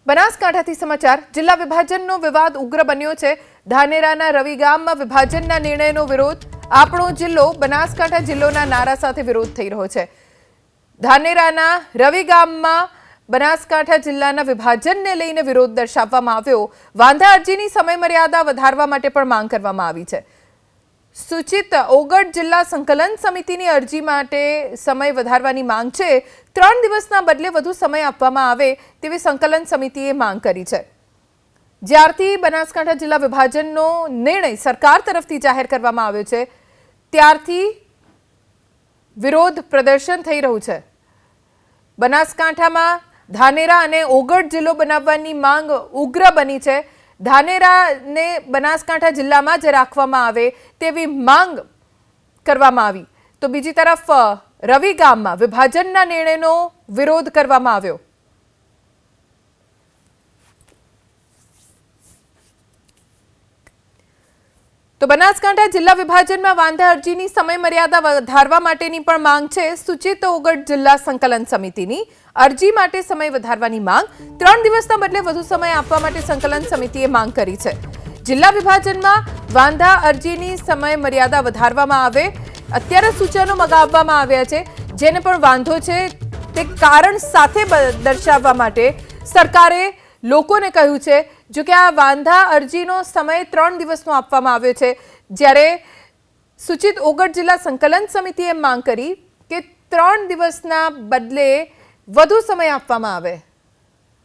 બનાસકાંઠાથી સમાચાર જિલ્લા વિભાજનનો વિવાદ ઉગ્ર બન્યો છે। ધાનેરાના રવિ ગામમાં વિભાજનના નિર્ણયનો વિરોધ આપણો જિલ્લો બનાસકાંઠા જિલ્લોના નારા સાથે વિરોધ થઈ રહ્યો છે। ધાનેરાના રવિ ગામમાં બનાસકાંઠા જિલ્લાના વિભાજનને લઈને વિરોધ દર્શાવવામાં આવ્યો। વાંધા અરજીની સમયમર્યાદા વધારવા માટે પણ માંગ કરવામાં આવી છે। सूचित ओगढ़ जिला संकलन समितिनी अरजी माटे समय वधारवानी मांग छे। 3 दिवसना बदले वधु समय आपवामां आवे तेवी संकलन समितिए मांग करी छे। ज्यारथी बनासकांठा जिला विभाजननो निर्णय सरकार तरफथी जाहेर करवामां आव्यो छे त्यारथी विरोध प्रदर्शन थई रह्युं छे। बनासकांठामां धानेरा अने ओगढ़ जिल्लो बनाववानी मांग उग्र बनी छे। धानेरा ने बनासकांठा जिल्ला में ज राखवामां आवे तेवी मांग करवामां आवी तो बीजी तरफ रवि गाम में विभाजनना निर्णयनो विरोध करवामां आव्यो। तो बनासकांठा जिला विभाजन में वांधा अरजीनी समय मर्यादा वधारवा माटेनी पण मांग छे। सूचित ओगढ़ जिला संकलन समितिनी अरजी माटे समय वधारवानी मांग 3 दिवसना बदले वधु समय आपवा माटे संकलन समितिए मांग करी छे। जिला विभाजन में वांधा अरजीनी समय मर्यादा वधारवामां आवे अत्यारे सूचनो मंगाववामां आव्या छे जेने पण वांधो छे ते कारण साथे दर्शाववा माटे सरकारे लोकोने कह्युं छे। जो कि आ वांधा अरजीनो समय 3 दिवसनो आपवामां आव्यो छे ज्यारे सूचित ओगढ़ जिला संकलन समितिए मांग करी के 3 दिवसना बदले વધુ સમય આપવામાં આવે।